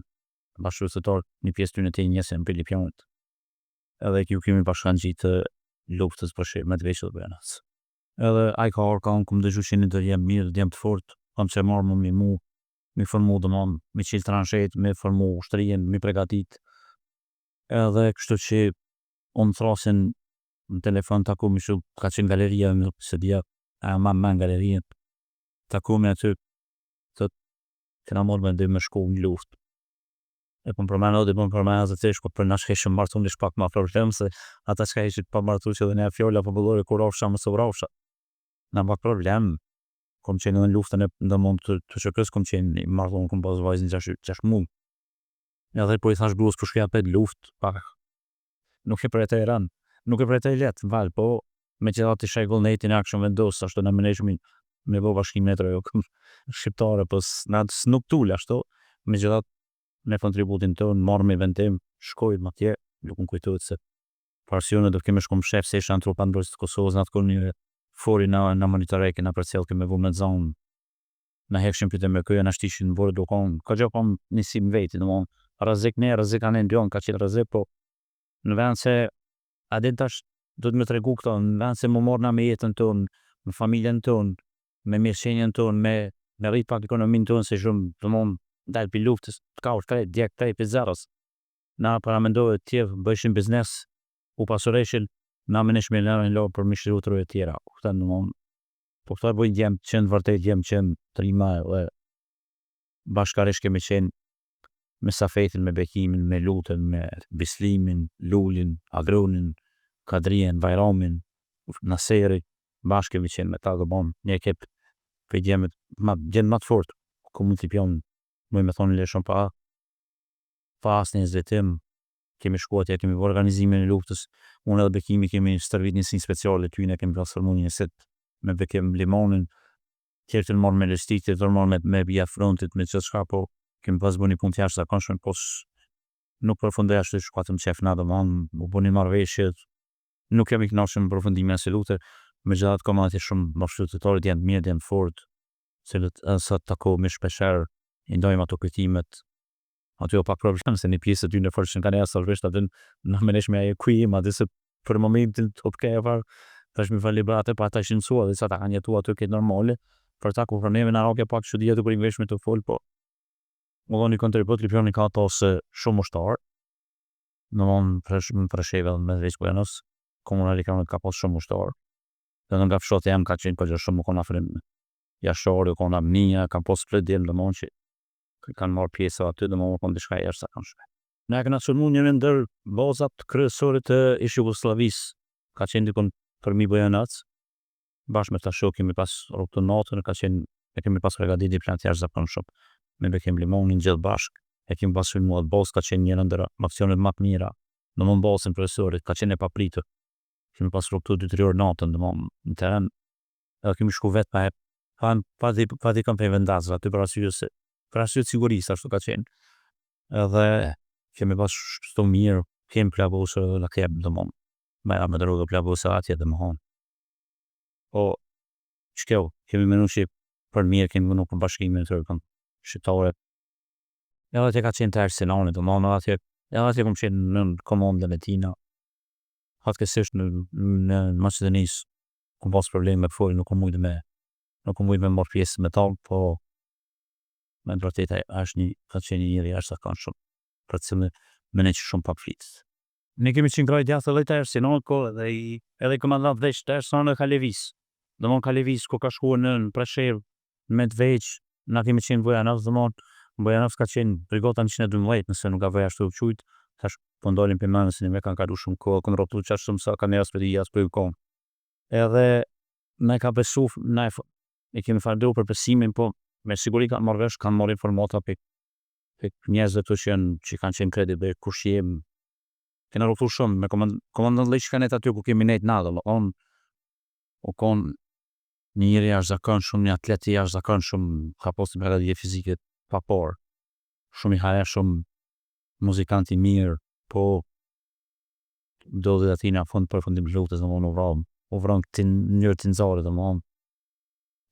bashkëtorët një pjesë ty në te njëse në Pilipjanit. Edhe ju kemi bashkan gjitë luftës për Medveçë dhe Bojanov. Edhe ai ka orë ka unë kom dëgju që një dërë jem mirë, jem të fort, kam që marrë më mi formu dëmon, mi qilë transhet, mi formu ushtrien, mi pregatit. Edhe kështu që unë thrasin në telefon taku mi shu ka qenë galeria se dia a ma në galerien taku me aty thot këna morë me ndim me shku në luft e pëm përmena dhe pëm përmena zë të shku për nash keshëm martu një shpak ma problem se ata që ka ishit pa martu që dhe një fjolla për bëllore kur rafsha më së vrafsha na pak problem kom qenë në luftën e ndërmend të Çk-s, kom qenë i marrëdhënë, kom pas vajzën 6 muaj. Edhe po i thash gruas kur shkja për luftë, pak nuk e pretej rënd, nuk e pretej lehtë, val, po megjithatë isha i vullnetin e akshëm vendos, ashtu na menexhmi me bo bashkimin e tre shqiptare, po nuk tul ashtu, megjithatë me kontributin ton, marrëm me vendim, shkojmë atje, nuk më kujtohet se parsionë do kemi shkum shef se isha në trupa mbrojtës të Kosovës, në atë kohë një fori na monitoreke, na përcjell kemi vu me zonë, na hefshin pyetje me këja, na shtishin në borë dokon, ka gjë kom nisim veti, domthon rrezik ne, rrezik anë ndjon, ka qenë rrezik, po në vend se a din tash do të më tregu këto, në vend se më morna me jetën tonë, me familjen tonë, me mirëqenien tonë, me rrit pak ekonominë tonë, se shumë domthon dal pi luftës, ka krejt direkt krejt pi zeros. Na para mendove të tjerë bëjshin biznes, u pasureshin, na menesh me lënë lo për mi shriu të tjera. Kupton domthon. Po këta bëjnë djem qenë vërtet djem qenë trima dhe bashkarisht kemi qenë me Safetin, me Bekimin, me Lutën, me Bislimin, Lulin, Adronin, Kadrien, Bajramin, Naseri, bashkë kemi qenë me ta dhe bon një ekip për djemet ma të fort, ku mund t'i pjon, më me thonë leshon pa asnjë hezitim, kemi shkuar atje, kemi organizimin e luftës, unë edhe Bekimi kemi stërvit një sin speciale ty, ne kemi transformuar një set me Bekim Limonin, tjerë të marrë me logistikë, tjerë të marrë me bia frontit, me çdo çka, po kemi pas bëni punë të jashtëzakonshme, po nuk përfundoj ashtu shkuatëm qef na domthon, u bëni marrëveshjet, nuk jam i kënaqur me përfundimin e asaj lufte, megjithatë kam atje shumë bashkëqytetarë janë të mirë, janë të fortë, cilët sa takohemi shpeshherë, i ndajmë ato kujtimet. Aty o pak problem se një pjesë të ty në forshën kanë jashtëzakonisht aty na menesh me ajo kujim, atë se për momentin top ke var, tash mi fal librate pa ata ishin mësuar dhe sa ta kanë jetuar aty këtë normale, për ta ku probleme na roke pak çudi të për inveshme të fol, po më dhoni kontribut Lipioni ka ose shumë ushtar, domthon Presheva me veç Buenos, komunali ka pas shumë ushtar. Dhe nga fshati jam ka qenë përgjë shumë më kona frim jashori, kona mnia, kam pas fledim domthon që kanë marrë pjesë aty, domthon kon diçka jashtëzakonshme. Ne kena sulmu një ndër bazat kryesore të ish Jugosllavisë, ka qenë dikon për mi Bujanovac, bashkë me ta shoh kemi pas rrugën natën, ka qenë e kemi pas përgatitur plan të jashtëzakonshëm me Bekim Limonin gjithë bashkë, e kemi pas sulmuar bazë, ka qenë një ndër aksionet më të mira, domthon bazën profesorit, ka qenë e papritur. Kemi pas rrugë 2-3 orë natën, domthon në teren, edhe kemi shku vetë pa di kam për vendasë, aty për arsye sigurisë, ashtu ka qenë. Edhe kemi pas shtu mirë, kemi plabosë në kebë, domthon, me me droga plabosë atje, domthon. Po, shkjo, kemi menu që për mirë, kemi menu për bashkimin e tërë, shqiptare. Edhe atje ka qenë të Arsenali, domthon, edhe atje kom qenë në komandën e tina. Fatkesisht në Maqedonisë kom pas probleme me folë, nuk kom mujtë me marrë pjesë me ta, po me në vërtet ka qenë njëri jashtëzakonshëm, për të cilën me ne që shumë pak flitë. Ne kemi qenë graj djathtë edhe të Arsenal, edhe komandant veç të Arsenal ka lëviz. Domthon ka lëviz ku ka shkuar në Preshevë, në Medveq, na kemi qenë Bujanovac, domthon Bujanovac ka qenë brigata 112, nëse nuk ka vëj ashtu qujt, tash po ndalin për mënë, se një me kanë kalu shumë kohë, kanë rrotu qash shumë sa kanë jasë për i jasë për i kohë. Edhe me ka besu, e kemi fardu për besimin, po me siguri kanë marrë vesh, kanë marrë informata për njerëzve të që kanë qenë kredit dhe kush jem. Kena rrotu shumë, me komandant lejtë që kanë jetë aty ku kemi nejtë nadë, o konë njëri jashtëzakonshëm, një atleti jashtëzakonshëm, ka postë përgatitje fizike pa parë, shumë i haja, shumë muzikant i mirë, po do dhe atina fund përfundim luftës, domthon u vron njërë të nxarë, domthon,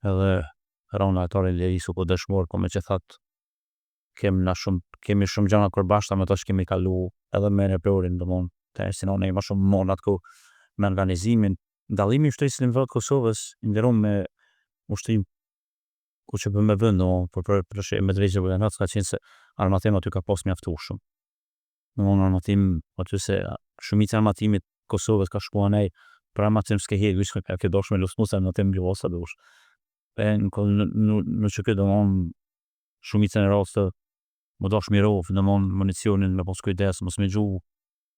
edhe rona atare Lerisu po dëshmor, po me që thatë kemi shumë gjana kur bashkëta me to që kemi kalu edhe me Replorin, domthon, të Arsenal ne ma shumë mon atë ku me organizimin. Dallimi i ushtrisë në nivel Kosovës ndërron me ushtrim ku që bëm me vend, për Medveq dhe Bujanovac ka qenë se armatim aty ka pas mjaftueshëm. Domthon armatim aty se shumica e armatimit Kosovës ka shkuar nej për armatim s'ke hedhë, vish ka ke dashme luftë armatim bilosa dosh. Në që këtë domthon shumica e raste më dash mirov, domthon municionin me pas kujdes, mos me gjuh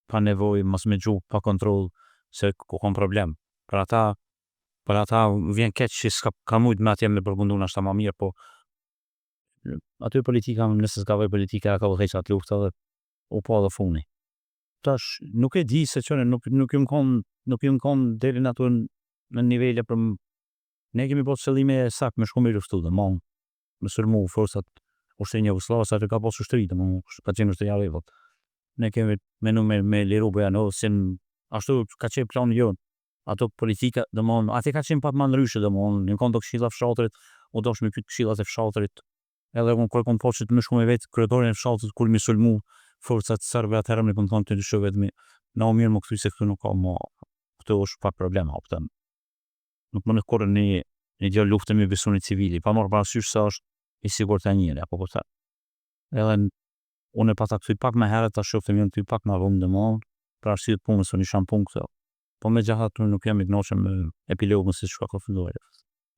pa nevojë, mos me gjuh pa kontroll, se ku kam problem. Për ata për ata vjen keq që s'ka ka mujt me atje me përfundu nashta ma mirë, po aty politika nëse s'ka vaj politika ka vëllëheq atë luftë edhe u pa dhe funi. Tash nuk e di se çfarë nuk jam kon deri në ato në nivele për ne kemi pas qëllime saktë me shku me luftu domon me sulmu forcat ushtrinë jugoslave aty ka pas ushtri domon ka qenë ushtria e rregull. Ne kemi menu me liru Bojanosin, ashtu ka qenë plani jon. Ato politika domon aty ka qenë pak më ndryshe domon në konto këshilla fshatrit, u dosh me pyet këshillat e fshatrit. Edhe unë kur kom poçit më shku me vet kryetarin e fshatit kur mi sulmu forcat serbe atëherë më kom thonë të lëshoj vetëm na mirë më kthy se këtu nuk ka më këtu është pa problema optëm. Nuk më në korë një gjë luftë me besunë civili, pa marrë parasysh se është i sigurt e njëri apo po thënë. Edhe unë e pata kthy pak më herët ta shoftëm jam kthy pak më vonë domon për arsye të punës unë isha në punë këtu. Po me gjatë nuk jam i kënaqur me epilogun si çka ka filluar.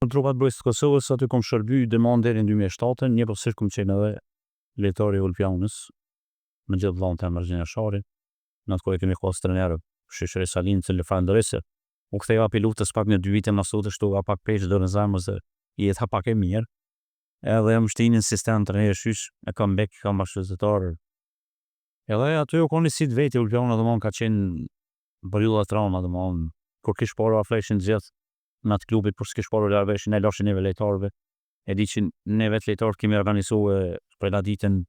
Në trupat brojtës të Kosovës aty kom shërby domon deri në 2007, një posisht kom qenë edhe lejtori i Ulpianës, me gjithë vllahun tim Argjen Jashari. Në atë kohë kemi pas trajner Shesheri Salin që falenderoj. U ktheva pi luftës pak në 2 vite më sot shtuva pak peshë dorë në zemër se jeta pak e mirë. Edhe jam shtinin sistem trajner shysh, e kam bek, kam bashkëzëtar. Edhe aty u koni si të vetë Ulpiana domon ka qenë bërylla trauma domon kur kish parë afleshin gjithë në atë klubit për s'kish parë larveshin e lashin neve lejtarëve. E di që ne vetë lejtarët kemi organizuar përgatitjen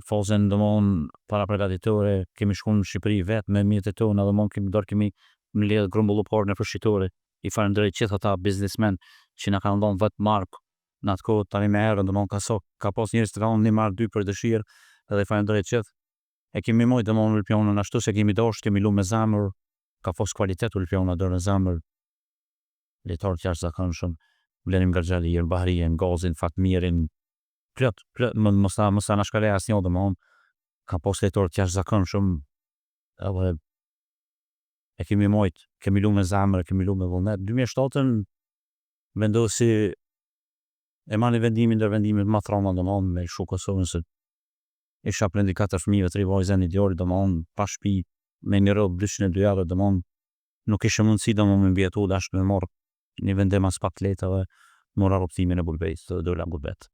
fazën domon para përgatitore, kemi shkuar në Shqipëri vetë me mjetët tona domon kemi mbledh grumbullupar në shitore. I falenderoj gjithë ata biznesmen që na kanë dhënë vetë mark në atë kohë tani më herë domon ka pas njerëz të kanë një mark 2 për dëshirë edhe falenderoj gjithë. E kemi mojt domon Ulpionën ashtu se kemi dashur, kemi lu me zemër, ka pas kvalitet Ulpiona dorë në zemër. Lejtar të jashtëzakonshëm, Blenim Garxhali, Bahrin, Gazin, Fatmirin, plot mos ta na shkaloj asnjë domon. Ka pas lejtar të jashtëzakonshëm edhe e kemi mojt, kemi lu me zemër, kemi lu me vullnet. 2007-ën vendosi e mani vendimin ndër vendimet më trauma domon me shu Kosovën se isha prendi 4 fëmijëve, 3 vajza në diori domon pa shtëpi me një rrob 202 javë domon nuk kishe mundësi domon me mbjetu dash me marr një vendim as pak lehtë edhe mora rrugtimin e Bulbejt të dola Bulbet.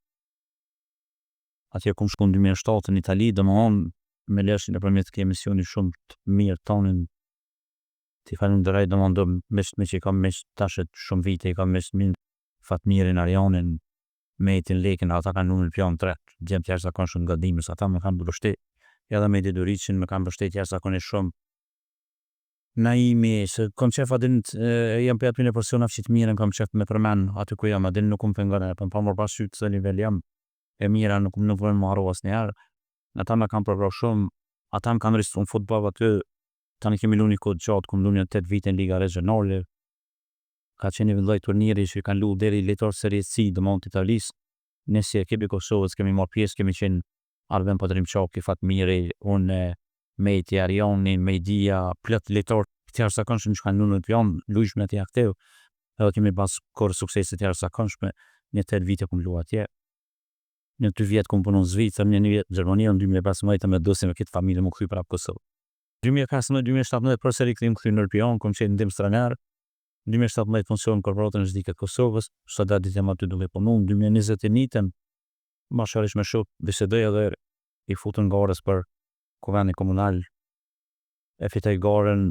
Atje kom shku në 2007 në Itali domon me leshin nëpërmjet këtij emisioni shumë të mirë tonin. Ti falenderoj domon do me që kam me tash shumë vite i kam me Fatmirin, Arjanin, Metin, Lekin, ata kanë numër pion 3, gjem të jashtëzakonshëm nga dimës, ata më kanë mbështet, edhe me Deduricin më kanë mbështet jashtëzakonisht shumë. Naimi, se kom qef adin, jam për aty në porsiona që të mirën, kom qef me përmen aty ku jam, adin nuk më pëngane, për më pa sytë se nivel jam, e mira nuk vënë më arru asë njerë, ata me kanë përvra shumë, ata më kanë rristu në futbol aty, tani kemi lu një kod gjatë, kom lu një 8 vite në Liga Regionale, ka qenë një vëllaj turniri që kanë lu deri lejtarë Serie C domon të Italisë. Ne si ekipi Kosovës kemi marrë pjesë, kemi qenë Arben Podrimçaki, Fatmiri, unë, Meti, Arjani, Mejdia, plot lejtarë të jashtëzakonshëm që kanë lu në pion, lujshme atje aktiv. Edhe kemi pas korë suksesit të jashtëzakonshme, një 8 vite kom lu atje. Një 2 vjetë kom punu në Zvicër, një vjetë në Gjermani, në 2015 me dosim e këtë familje më kthy prapë Kosovë. 2015-2017 përsëri kthim kthy në pion, kom qenë ndim straner. 2017 funksion korporatën e zhdike Kosovës, shtadat ditë jam aty duke punu, në 2021 bashkërisht me shok bisedoj edhe i futën garës për kuvendin komunal, e fitoj garën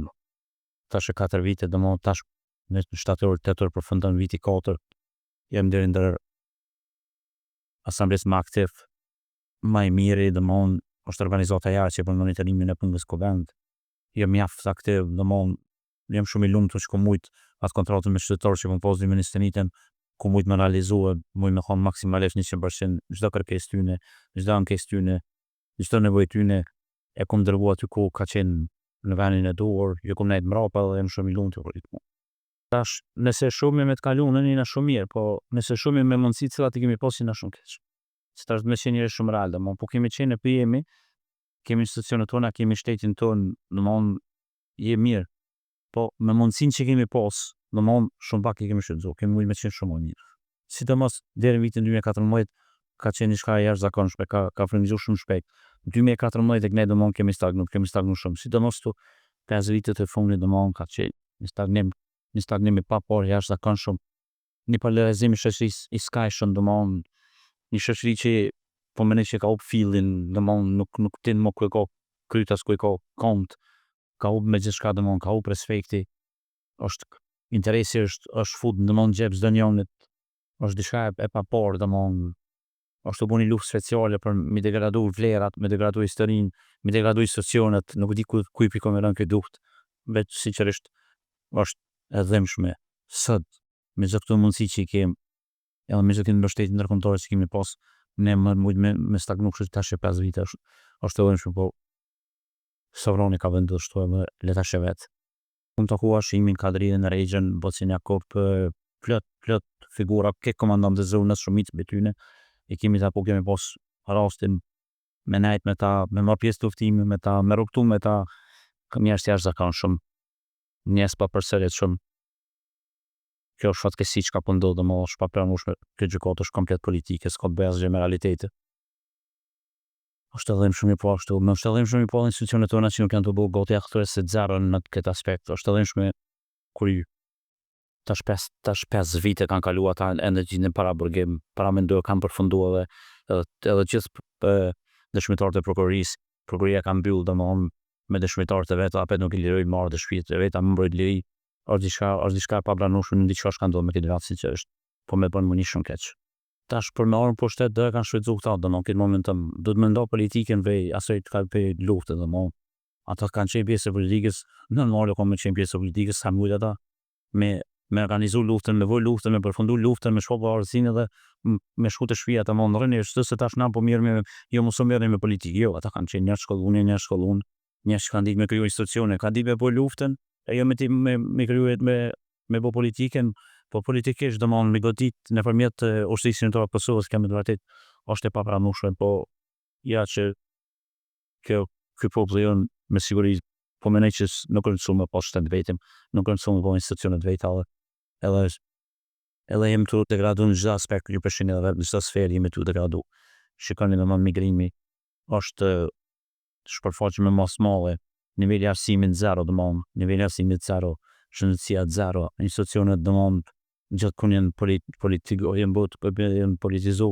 tash e 4 vite, domon tash në shtator 8 përfundon viti 4, jem deri ndër asamblesë më aktiv, më i miri, domon është organizata ja që për monitorimin e punës kuvend, jem mjaft aktiv, domon jam shumë i lumtur që kom mujt atë kontratën me qytetarë që kom pas në ministeritin, kom mujt me realizua, mujt me thonë maksimalisht 100%, çdo kërkesë tyne, çdo ankesë tyne, çdo nevojë tyne, e kom dërgu aty ku ka qenë në vendin e duhur, jo kom nejt mrapa dhe jam shumë i lumtur për këtë. Tash, nëse shumë me të kalunë, jena shumë mirë, po nëse shumë me mundësi cilat i kemi pas jena shumë keq. Se tash me qenë njëri shumë real, po kemi qenë në jemi, kemi institucionet tona, kemi shtetin ton, domon je mirë. Po me mundësinë që kemi pas, domon shumë pak i kemi shfrytzuar, kemi mujt me qenë shumë më mirë. Sidomos deri në vitin 2014 ka qenë diçka e jashtëzakonshme, ka frymëzuar shumë shpejt. Në 2014 tek ne domon kemi stagnuar shumë, sidomos tu 5 vitet e fundit domon ka qenë një stagnim një stagnim i papar jashtëzakonshëm, një polarizim i shoqërisë i skajshëm, domthon një shoqëri që po mendoj që ka hup fillin, domthon nuk tin më ku e ka kryt as ku e ka kont, ka hup me gjithçka, domthon ka hup respekti, është interesi është fut domthon xhep çdo njonit, është diçka e papar, domthon është të bu një luftë speciale për mi degradu vlerat, mi degradu historinë, mi degradu institucionet, nuk di ku i pikon me rënë këtë luftë, veç sinqerisht është e dhimbshme sot me çdo këto mundësi që i kemi, edhe me çdo këtë mbështetje ndërkombëtare që kemi pas, ne më mujt me stagnu kështu tash e 5 vite është e dhimbshme, po Sovroni ka vendosur kështu edhe le ta sheh vet. Unë takua Shimin Kadrinë, Regjën, Bocin Jakop, plot figura ke komandant të zonës shumicë mbi tyne, e kemi pas rastin me nejt me ta, me marrë pjesë të luftime, me ta, me rrugtu me ta, njerëz jashtëzakonshëm, njerëz pa përsëritshëm. Kjo është fatkeqësi çka po ndodh, është pa pranueshme, kjo gjykatë është komplet politike, s'ka të bëjë asgjë me realitetin. Është edhe më shumë i po ashtu, më është edhe më shumë i po institucionet tona që nuk janë të bëu gati aktore se zerën në këtë aspekt. Është edhe më shumë kur tash 5 vite kanë kaluar ata ende gjinin para burgim, para mendoj kanë përfunduar edhe gjithë dëshmitarët e prokuroria ka mbyll domthon me dëshmitarët e vet, apo nuk i lirojnë marrë dëshmitë e veta, më mbrojt liri, është diçka e papranueshme, nuk di çfarë ka ndodhur me këtë rast sinqerisht, po më bën më një shumë keq. Tash për me orën pushtet do e kanë shfrytzuar këta, domthon këtë momentum do të mendoj politikën vej asaj të ka pe luftë, domthon ata kanë qenë pjesë e politikës, normale kanë qenë pjesë e politikës, sa mujt ata me organizu luftën, me voj luftën, me përfundu luftën, me shpo pavarësinë edhe me shku të shtëpia të mondë rëni, është se tash na po mirë jo mos u merrni me politikë, jo, ata kanë qenë njerëz shkolluar, njerëz që kanë ditë me kriju institucione, kanë ditë me boj luftën, e jo me kriju me bo politikën, po politikisht domthon me godit nëpërmjet ushtrisë shënore të Kosovës, kemi të vërtet është e papranueshme, po ja që ky popull jon me siguri po mendoj që nuk është mësuar me pas shtet vetëm, nuk është mësuar me pas institucione të veta, edhe jemi të degradu në çdo aspekt, ju përfshin edhe në çdo sferë jemi të degradu. Shikoni domthon migrimi është shpërfaqje me mas madhe, niveli i arsimit zero, domthon niveli i arsimit zero, shëndetësia zero, institucionet domthon gjithkund janë politikë, janë politizu.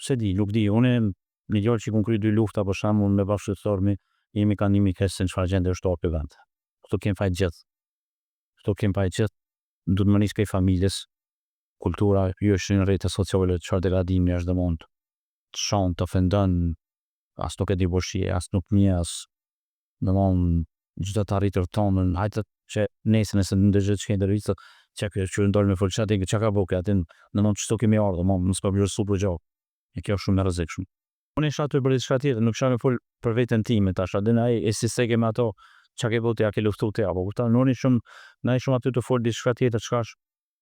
Se di, nuk di, unë një gjallë që kun kry 2 lufta për shembull me bashkëtormi, jemi kanë një mikes se në çfarë gjendje është për vend. Këtu kemi fajt gjithë, du të më nisë prej familjes, kultura, ju është në rrjete sociale, çfarë degradimi është domthon, të shon, të ofendon, as nuk e di boshie, as nuk një, as domthon çdo të arritur tonën, hajtë që nesër nëse ndërgjët që kënë dërvicë, që ndorë me folqat, që ka boke, atin domthon çto kemi ardhur, mësë pa vlerësu për gjohë, e kjo është shumë e rrezikshme. Unë isha aty për diçka tjetër, nuk isha me fol për veten time tash, a din ai si se kemi ato çka ke bote, ja ke luftu ti apo kupton, unë shumë aty të fol diçka tjetër, çka është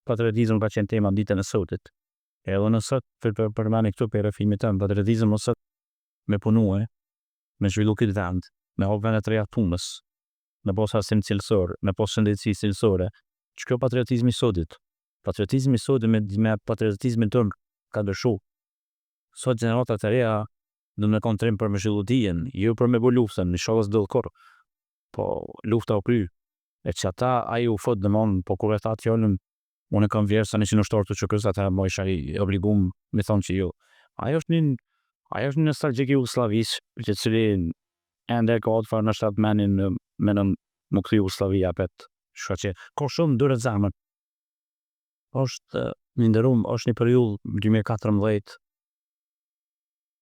patriotizëm ka qenë tema ditën e sotit. Edhe në sot për mani këtu për refimit tëm, patriotizëm në sot me punue, me zhvillu këtë vend, me hop vendet reja punës, me pos arsim cilësor, me pos shëndetësi cilësore, që kjo patriotizmi sotit. Patriotizmi sotit me patriotizmin tëm ka dëshu. Sot generatat e reja do me kontrim për me zhvillu dijen, jo për me bo luftën, në shokës dëllkor, po lufta u kry. E që ata aji u fot dëmon, po kur e ta tjonën, unë e kam vjerë sa 100 ushtarë të qëkës, ata më isha i obligum me thonë që jo. Ajo është një nostalgjik Jugoslavis, që cili ende ka atë farë në shtatë menin me në më këtë Jugoslavia apet, shka që ka shumë dërë të zamën. Është një ndërum, është një periull 2014,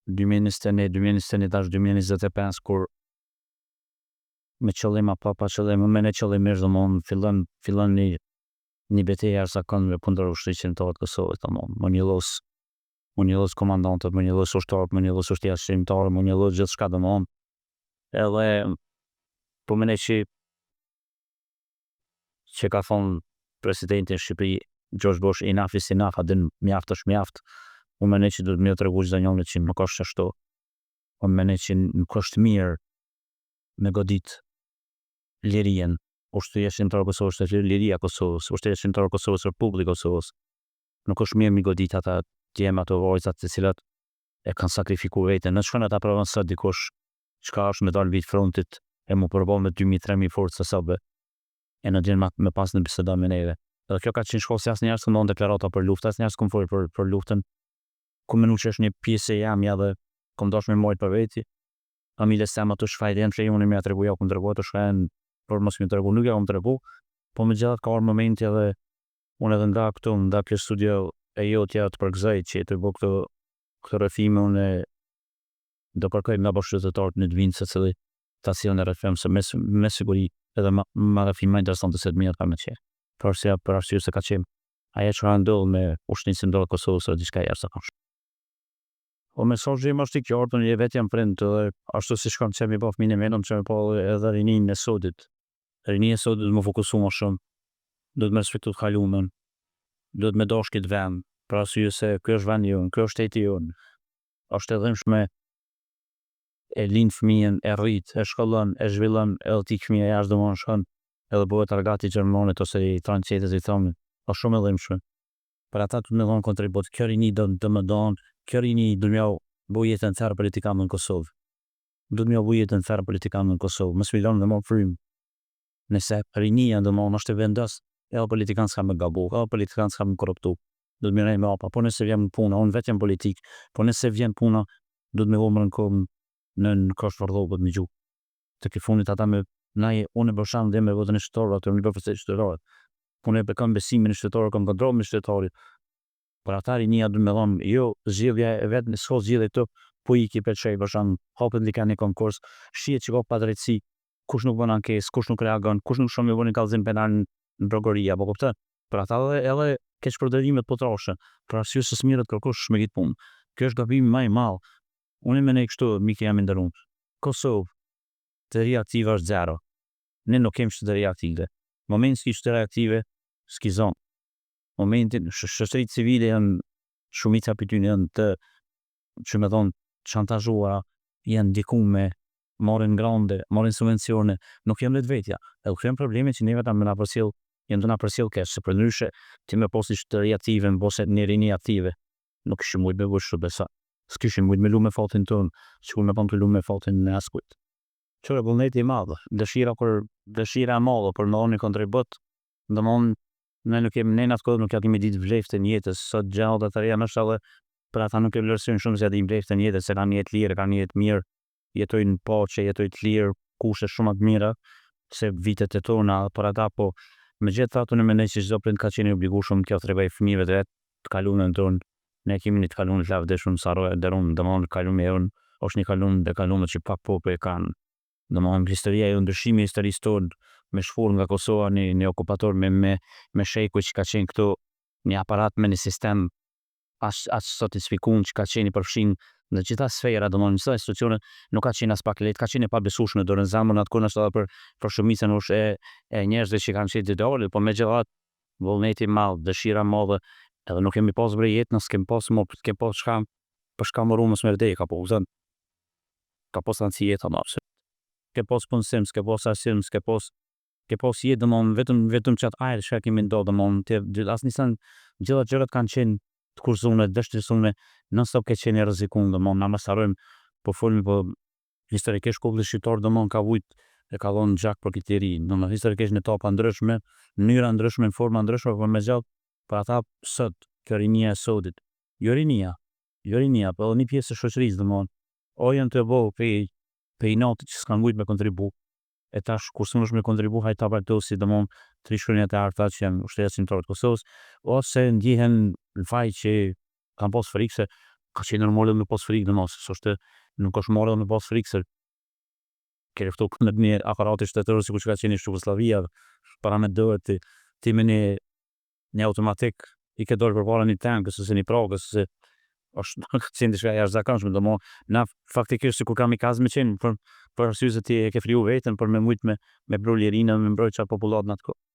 2021, 2025, kur me qëllim apo pa qëllim, me në qëllimisht domthon fillon një betejë jashtëzakonshme kundër ushtrisë shënore të Kosovës, domthon më një lloj komandantët, më një lloj ushtarët, më një lloj ushtria shënore, më një lloj gjithçka domthon. Edhe po mendoj që ka thonë presidenti në Shqipëri George Bush, enough is enough, a din mjaft është mjaft. Unë mendoj që duhet më tregu çdo njëri që nuk është ashtu. Unë mendoj që nuk është mirë me godit lirien, ushtria shënore e Kosovës, liria e Kosovës, ushtria shënore e Kosovës, Republika e Kosovës. Nuk është mirë me godit ata djem ato vajzat të cilat e kanë sakrifikuar veten. Në shkon ata provon sa dikush çka është me dal mbi frontit e mu përball me 2000-3000 forca sabe. e në gjenë me pas në biseda me neve. Edhe kjo ka qenë shkollë se asnjëherë s'kam ndonjë deklarata për luftë, asnjëherë s'kam folur për luftën. Ku menu që është një pjesë e jamja dhe kom dash me mojt për veti. Familjes sem ato shfajden që unë më tregu ja ku ndërgoj të shkën por mos më tregu, nuk ja më tregu, po megjithatë ka ardhur momenti edhe unë edhe nga këtu, nga kjo studio e jotja të përgëzoj që të bëj këtë rrëfime unë do kërkoj nga bashkëqytetarët në të vinë secili ta sjellin rrëfim se me siguri edhe ma rrëfim më interesante se të mia ka më qenë. Për arsye se ka qenë ajo që ka ndodhur me ushtrinë ndorë Kosovës ose diçka jashtëzakonshme. O mesazhi im është i qartë, unë vetë jam prind edhe ashtu si shkon që mi pa fëmijën e vetëm që mi pa edhe rinin e sodit. Rinia e sodit do të më fokusu më shumë, do të më respektu të kaluamën, do të më dash këtë vend, për arsye se ky është vendi jon, ky është shteti jon. Është e dhimbshme e lind fëmijën, e rrit, e shkollon, e zhvillon, edhe ti fëmija jashtë domosdoshmë shkon, edhe bëhet argati i Gjermanit ose i Francezit i thonë, është shumë e dhimbshme. Për ata të më dhon kontribut, kjo rini do të më don, kjo rini do më bëj jetën thërë politikanë në Kosovë. Do të më bëj jetën thërë politikanë në Kosovë, mos më lënë më frym. Nëse rinia domosdoshmë është e vendos, edhe politikanë s'kan më gabu, edhe politikanë s'kan më korruptu. Do të më rrej më apa, po nëse vjen puna, unë vetë jam politik, po nëse vjen puna, do të më humrën kom në kosh vardhobët më gjuhë. Të ke fundit ata me unë bëshan dhe me votën e shtetorëve, atë më bëj për shtetorët. Unë e kam besimin e shtetorëve, kam kontroll me shtetorit. Por ata rinia do të më thonë, jo, zgjidhja e vetë në s'ka zgjidhje këtu, po i ki për çaj bëshan, hapet li kanë konkurs, shihet që ka padrejtësi, kush nuk bën ankesë, kush nuk reagon, kush nuk shon me vënë kallëzim penal në prokuria, apo kupton? Për ata edhe keq përdorimet potroshe, për arsye se smirret kërkosh me këtë punë. Kjo është gabimi më i madh. Unë mendoj kështu, mik jam i nderuar. Kosovë të reaktive është zero. Ne nuk kemi shtëri aktive. Momenti që shtëri aktive skizon. Momentin shoqëritë civile janë shumica për ty janë të që me thonë shantazhuara, janë ndikume, marrin grande, marrin subvencione, nuk jam vetvetja. Edhe kjo janë probleme që neve ta më na përcjell, janë të na përcjell keq, se përndryshe ti më posi shtëri aktive në bose në rini aktive. Nuk kishim mujt me vësh besa. S'kishim mujt me lu me fatin ton, sikur me pan të lu me fatin e askujt. Çfarë vullneti i madh, dëshira e madhe për më dhënë kontribut, domthon ne nuk kemi ne atë nuk kemi ditë vleftën e jetës, sot gjallë të reja më shallë për ata nuk e vlerësojnë shumë se ati vleftën e jetës, se kanë jetë lirë, kanë jetë mirë, jetojnë në paqe, jetojnë të lirë, kushte shumë të mira se vitet e tona për ata, po megjithatë unë mendoj se çdo prind ka qenë i obligueshëm kjo tregoj fëmijëve të vet të kaluamën tonë. Ne kemi një të kaluamën të lavdëshshëm sa roja dëron domthon kaluamën e on, është një kaluamën të kaluamën që pak popull e kanë. Domthon historia e ndryshimit i historisë tonë me shfull nga Kosova një okupator me shejku që ka qenë këtu një aparat me një sistem as sotifikuar që ka qenë i përfshin në gjitha sfera, domthon në çdo institucione nuk ka qenë as pak lehtë, ka qenë e pabesueshme dorën zamën atë kohë edhe për shumicën e njerëzve që kanë qenë ideolë, po megjithatë vullneti i madh, dëshira e madhe, edhe nuk kemi pas vrej jetë, s'kem pas shkam për shkam rrumës me vdekje, apo uzon. Ka pas anësi jeta më afër. Ke pas punësim, s'ke pas arsim, ke pas jetë domthon vetëm çat ajër çka kemi ndodhur domthon as nisan gjitha gjërat kanë qenë të kurzume, dështësume, non stop ke qenë rrezikun domthon na mos harrojmë po folmi po historikisht populli shqiptar domthon ka vujt e ka dhënë gjak për këtë ri, domthon historikisht në etapa ndryshme, në mënyra ndryshme, në forma ndryshme, por megjithatë për ata sot kjo rinia e sodit, jo rinia, po një pjesë e shoqërisë domthon, o janë të bëu pe natë që s'kan vujt me kontribu, e tash kur s'mund me kontribu hajta partosi domthon trishërinjat e arta që janë ushtrisë të Kosovës, ose ndihen në faj që kanë pas frikë se ka qenë normale me pas frikë domos, s'është nuk është morë me pas frikë se ke reftu në një aparat shtetëror sikur që ka qenë Jugoslavia, para me dëhet ti me një automatik i ke dorë përpara një tank ose një progë ose është ka qenë diçka jashtëzakonshme, domthon na faktikisht sikur kamikaz me qenë për arsye se ti e ke friju veten për me mujt me bru lirinë me mbrojtja popullat në atë kohë.